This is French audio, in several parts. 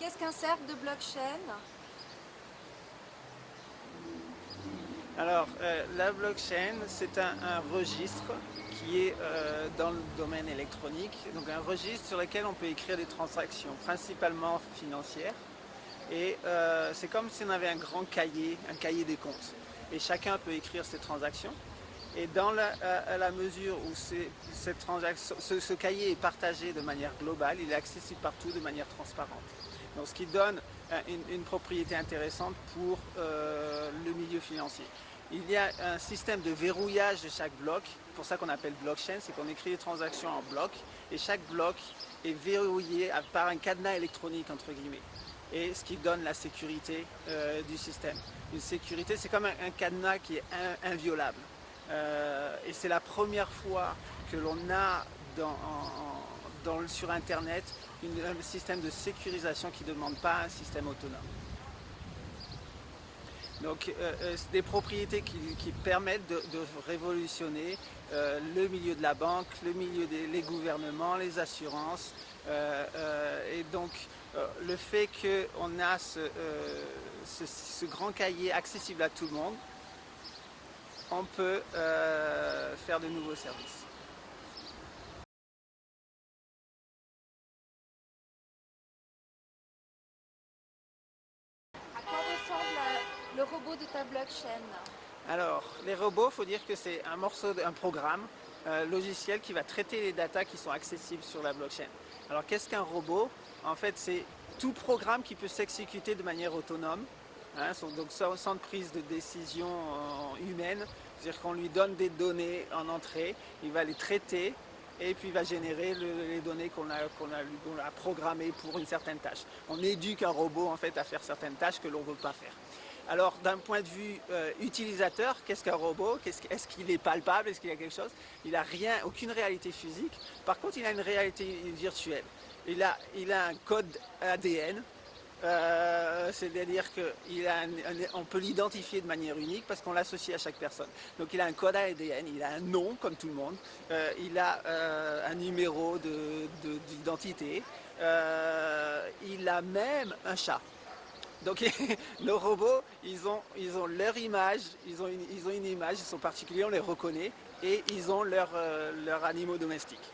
Qu'est-ce qu'un cercle de blockchain? Alors, la blockchain, c'est un registre qui est dans le domaine électronique, donc un registre sur lequel on peut écrire des transactions, principalement financières. Et c'est comme si on avait un cahier des comptes. Et chacun peut écrire ses transactions. Et dans à la mesure où ce cahier est partagé de manière globale, il est accessible partout de manière transparente. Donc, ce qui donne une propriété intéressante pour le milieu financier. Il y a un système de verrouillage de chaque bloc, pour ça qu'on appelle blockchain, c'est qu'on écrit les transactions en blocs et chaque bloc est verrouillé par un cadenas électronique entre guillemets. Et ce qui donne la sécurité du système. Une sécurité, c'est comme un cadenas qui est inviolable. Et c'est la première fois que l'on a sur Internet un système de sécurisation qui ne demande pas un système autonome. Donc c'est des propriétés qui permettent de révolutionner le milieu de la banque, le milieu des gouvernements, les assurances. Et donc le fait qu'on a ce grand cahier accessible à tout le monde, on peut faire de nouveaux services. À quoi ressemble le robot de ta blockchain? Alors, les robots, il faut dire que c'est un programme logiciel qui va traiter les datas qui sont accessibles sur la blockchain. Alors, qu'est-ce qu'un robot? En fait, c'est tout programme qui peut s'exécuter de manière autonome, hein, donc sans prise de décision humaine. C'est-à-dire qu'on lui donne des données en entrée, il va les traiter et puis il va générer les données qu'on a programmées pour une certaine tâche. On éduque un robot en fait à faire certaines tâches que l'on ne veut pas faire. Alors d'un point de vue utilisateur, qu'est-ce qu'un robot? Est-ce qu'il est palpable? Est-ce qu'il y a quelque chose? Il n'a aucune réalité physique. Par contre, il a une réalité virtuelle. Il a un code ADN. C'est-à-dire qu'on peut l'identifier de manière unique parce qu'on l'associe à chaque personne. Donc il a un code ADN, il a un nom comme tout le monde, il a un numéro d'identité, il a même un chat. Donc nos robots, ils ont leur image, ils ont une image, ils sont particuliers, on les reconnaît et ils ont leurs animaux domestiques.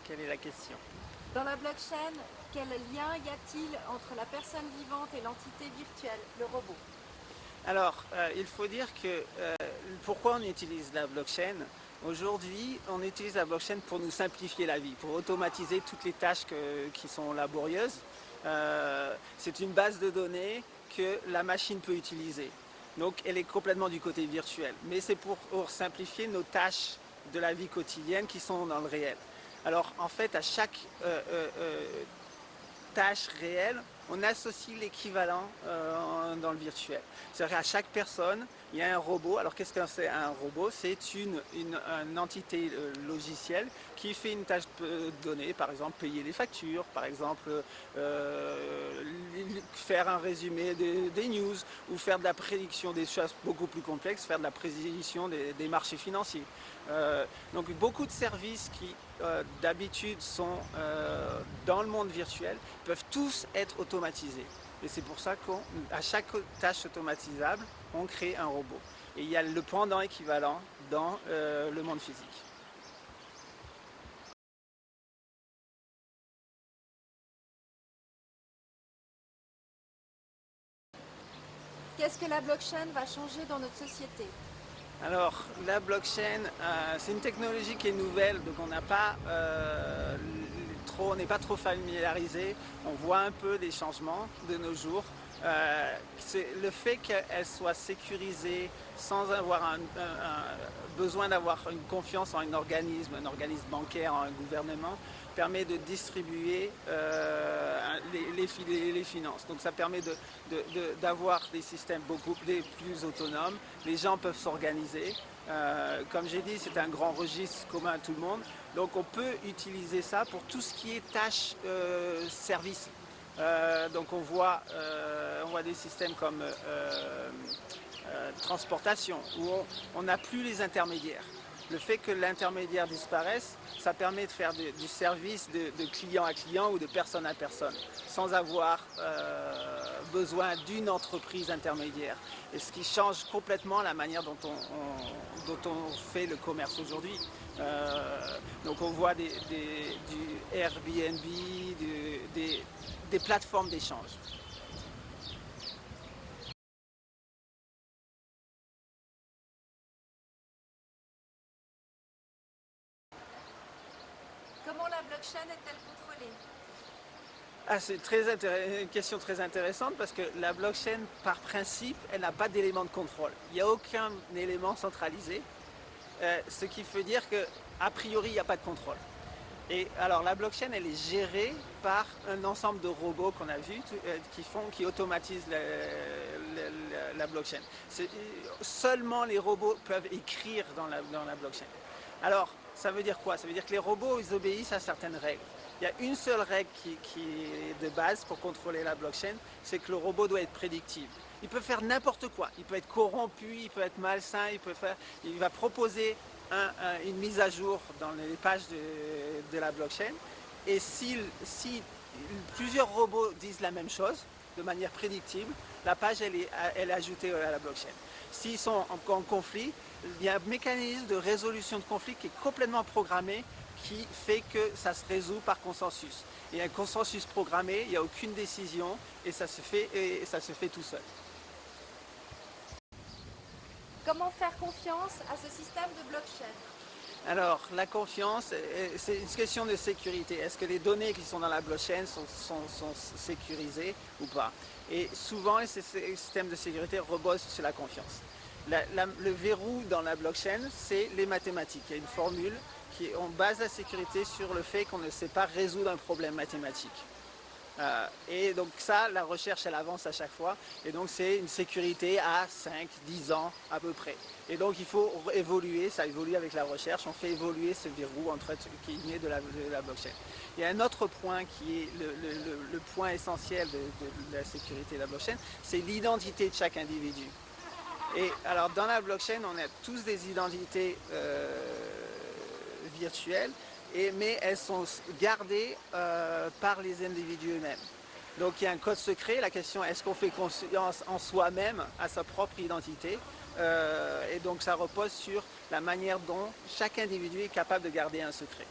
Quelle est la question? Dans la blockchain, quel lien y a-t-il entre la personne vivante et l'entité virtuelle, le robot? Alors, il faut dire que pourquoi on utilise la blockchain? Aujourd'hui, on utilise la blockchain pour nous simplifier la vie, pour automatiser toutes les tâches qui sont laborieuses. C'est une base de données que la machine peut utiliser. Donc, elle est complètement du côté virtuel. Mais c'est pour simplifier nos tâches de la vie quotidienne qui sont dans le réel. Alors, en fait, à chaque tâche réelle, on associe l'équivalent dans le virtuel. C'est-à-dire qu'à chaque personne, il y a un robot. Alors qu'est-ce que c'est un robot? C'est une entité logicielle qui fait une tâche donnée, par exemple payer les factures, par exemple faire un résumé des news ou faire de la prédiction des choses beaucoup plus complexes, faire de la prédiction des marchés financiers. Donc beaucoup de services qui d'habitude sont dans le monde virtuel peuvent tous être automatisés. Et c'est pour ça qu'à chaque tâche automatisable, on crée un robot. Et il y a le pendant équivalent dans le monde physique. Qu'est-ce que la blockchain va changer dans notre société? Alors, la blockchain, c'est une technologie qui est nouvelle, donc on n'est pas trop familiarisé. On voit un peu des changements de nos jours. C'est le fait qu'elle soit sécurisée sans avoir besoin d'avoir une confiance en un organisme bancaire, en un gouvernement, permet de distribuer les finances. Donc ça permet d'avoir des systèmes beaucoup plus autonomes. Les gens peuvent s'organiser. Comme j'ai dit, c'est un grand registre commun à tout le monde. Donc on peut utiliser ça pour tout ce qui est tâches services. Donc on voit des systèmes comme transportation, où on n'a plus les intermédiaires. Le fait que l'intermédiaire disparaisse, ça permet de faire du service de client à client ou de personne à personne, sans avoir besoin d'une entreprise intermédiaire. Et ce qui change complètement la manière dont on fait le commerce aujourd'hui. Donc on voit du Airbnb, des plateformes d'échange. Comment la blockchain est-elle contrôlée? Ah, c'est une question très intéressante parce que la blockchain, par principe, elle n'a pas d'élément de contrôle. Il n'y a aucun élément centralisé, ce qui veut dire qu'a priori, il n'y a pas de contrôle. Et alors la blockchain, elle est gérée par un ensemble de robots qu'on a vus qui automatisent la blockchain. Seulement les robots peuvent écrire dans la blockchain. Alors, ça veut dire quoi? Ça veut dire que les robots, ils obéissent à certaines règles. Il y a une seule règle qui est de base pour contrôler la blockchain, c'est que le robot doit être prédictible. Il peut faire n'importe quoi. Il peut être corrompu, il peut être malsain, il va proposer une mise à jour dans les pages de la blockchain. Et si plusieurs robots disent la même chose, de manière prédictible, la page elle est ajoutée à la blockchain. S'ils sont en conflit, il y a un mécanisme de résolution de conflit qui est complètement programmé, qui fait que ça se résout par consensus. Et un consensus programmé, il n'y a aucune décision et ça se fait tout seul. Comment faire confiance à ce système de blockchain? Alors, la confiance, c'est une question de sécurité. Est-ce que les données qui sont dans la blockchain sont sécurisées ou pas? Et souvent, ces systèmes de sécurité reposent sur la confiance. Le verrou dans la blockchain, c'est les mathématiques. Il y a une formule on base la sécurité sur le fait qu'on ne sait pas résoudre un problème mathématique. Et donc ça, la recherche, elle avance à chaque fois. Et donc c'est une sécurité à 5-10 ans à peu près. Et donc il faut évoluer, ça évolue avec la recherche, on fait évoluer ce verrou qui est né de la blockchain. Il y a un autre point qui est le point essentiel de la sécurité de la blockchain, c'est l'identité de chaque individu. Et alors dans la blockchain, on a tous des identités virtuelles, mais elles sont gardées par les individus eux-mêmes. Donc il y a un code secret, la question est-ce qu'on fait confiance en soi-même, à sa propre identité, et donc ça repose sur la manière dont chaque individu est capable de garder un secret.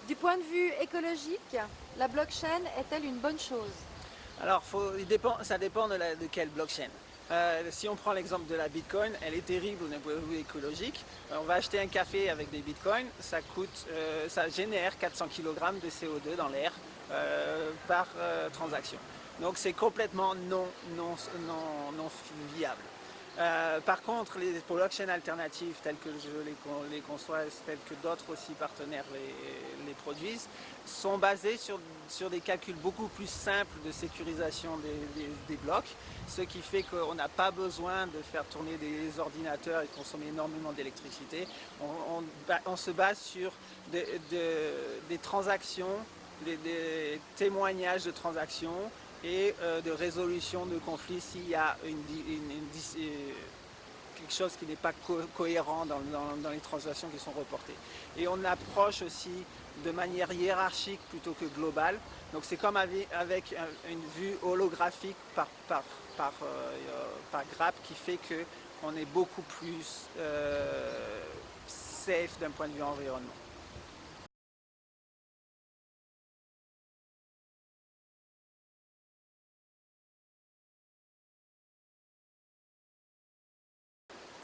Du point de vue écologique, la blockchain est-elle une bonne chose? Alors, ça dépend de quelle blockchain. Si on prend l'exemple de la Bitcoin, elle est terrible au point de vue écologique. On va acheter un café avec des Bitcoins, ça génère 400 kg de CO2 dans l'air par transaction. Donc c'est complètement non viable. Par contre, les blockchains alternatives telles que je les conçois, telles que d'autres aussi partenaires les produisent, sont basées sur des calculs beaucoup plus simples de sécurisation des blocs, ce qui fait qu'on n'a pas besoin de faire tourner des ordinateurs et de consommer énormément d'électricité. On se base sur des transactions, des témoignages de transactions, et de résolution de conflits s'il y a quelque chose qui n'est pas cohérent dans les transactions qui sont reportées. Et on approche aussi de manière hiérarchique plutôt que globale. Donc c'est comme avec une vue holographique par grappe qui fait qu'on est beaucoup plus safe d'un point de vue environnement.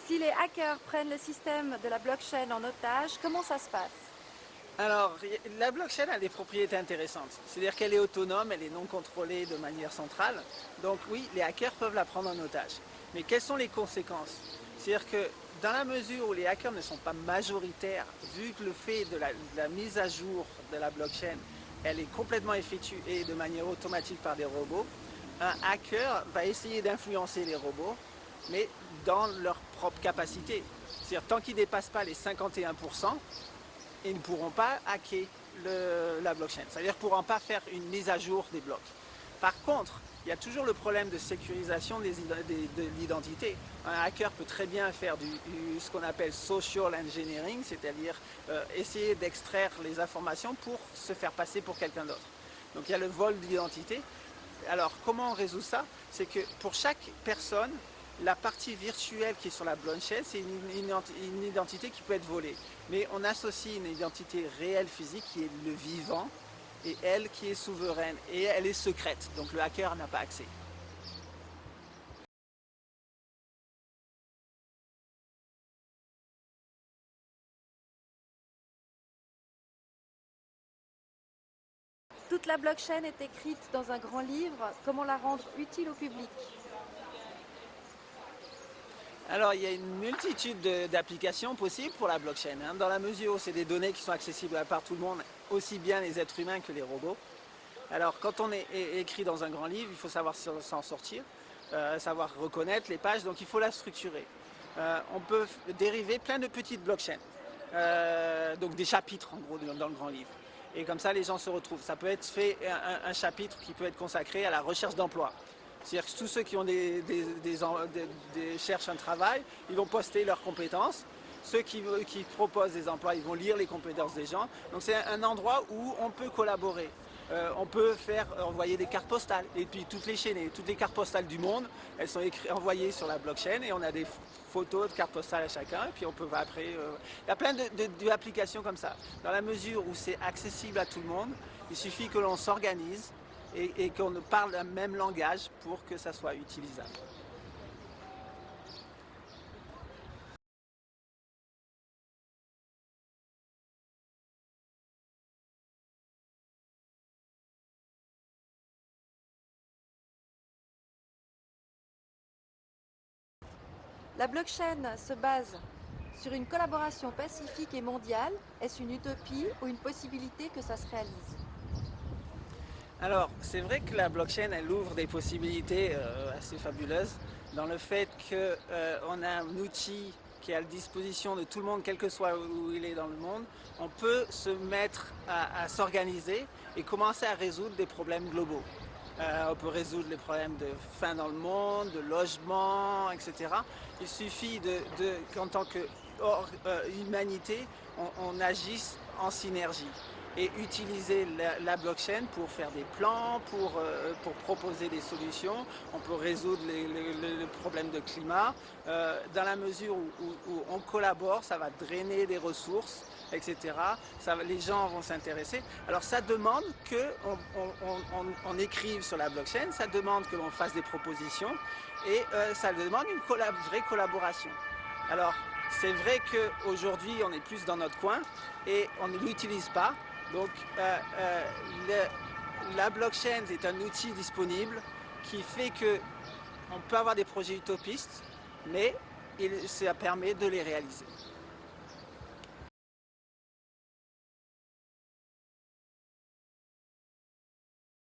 Si les hackers prennent le système de la blockchain en otage, comment ça se passe? Alors, la blockchain a des propriétés intéressantes. C'est-à-dire qu'elle est autonome, elle est non contrôlée de manière centrale. Donc oui, les hackers peuvent la prendre en otage. Mais quelles sont les conséquences? C'est-à-dire que dans la mesure où les hackers ne sont pas majoritaires, vu que le fait de la mise à jour de la blockchain, elle est complètement effectuée de manière automatique par des robots, un hacker va essayer d'influencer les robots, mais dans leur propre capacité. C'est-à-dire tant qu'ils ne dépassent pas les 51%, ils ne pourront pas hacker la blockchain. C'est-à-dire qu'ils ne pourront pas faire une mise à jour des blocs. Par contre, il y a toujours le problème de sécurisation de l'identité. Un hacker peut très bien faire ce qu'on appelle social engineering, c'est-à-dire essayer d'extraire les informations pour se faire passer pour quelqu'un d'autre. Donc il y a le vol d'identité. Alors comment on résout ça? C'est que pour chaque personne, la partie virtuelle qui est sur la blockchain, c'est une identité qui peut être volée. Mais on associe une identité réelle physique qui est le vivant, et elle qui est souveraine, et elle est secrète, donc le hacker n'a pas accès. Toute la blockchain est écrite dans un grand livre. Comment la rendre utile au public? Alors il y a une multitude d'applications possibles pour la blockchain, hein, dans la mesure où c'est des données qui sont accessibles par tout le monde, aussi bien les êtres humains que les robots. Alors quand on est écrit dans un grand livre, il faut savoir s'en sortir, savoir reconnaître les pages, donc il faut la structurer. On peut dériver plein de petites blockchains, donc des chapitres en gros dans le grand livre. Et comme ça les gens se retrouvent. Ça peut être fait un chapitre qui peut être consacré à la recherche d'emploi. C'est-à-dire que tous ceux qui ont cherchent un travail, ils vont poster leurs compétences. Ceux qui proposent des emplois, ils vont lire les compétences des gens. Donc c'est un endroit où on peut collaborer. On peut envoyer des cartes postales. Et puis toutes les cartes postales du monde, elles sont envoyées sur la blockchain et on a des photos de cartes postales à chacun. Et puis on peut après... Il y a plein d'applications comme ça. Dans la mesure où c'est accessible à tout le monde, il suffit que l'on s'organise et qu'on parle le même langage pour que ça soit utilisable. La blockchain se base sur une collaboration pacifique et mondiale. Est-ce une utopie ou une possibilité que ça se réalise? Alors, c'est vrai que la blockchain, elle ouvre des possibilités assez fabuleuses dans le fait qu'on a un outil qui est à la disposition de tout le monde, quel que soit où il est dans le monde. On peut se mettre à s'organiser et commencer à résoudre des problèmes globaux. On peut résoudre les problèmes de faim dans le monde, de logement, etc. Il suffit qu'en tant qu'humanité, on agisse en synergie et utiliser la blockchain pour faire des plans, pour proposer des solutions. On peut résoudre le problème de climat. Dans la mesure où on collabore, ça va drainer des ressources, etc. Les gens vont s'intéresser. Alors ça demande qu'on écrive sur la blockchain, ça demande que l'on fasse des propositions et ça demande une vraie collaboration. Alors c'est vrai qu'aujourd'hui on est plus dans notre coin et on ne l'utilise pas. Donc la blockchain est un outil disponible qui fait qu'on peut avoir des projets utopistes, mais ça permet de les réaliser.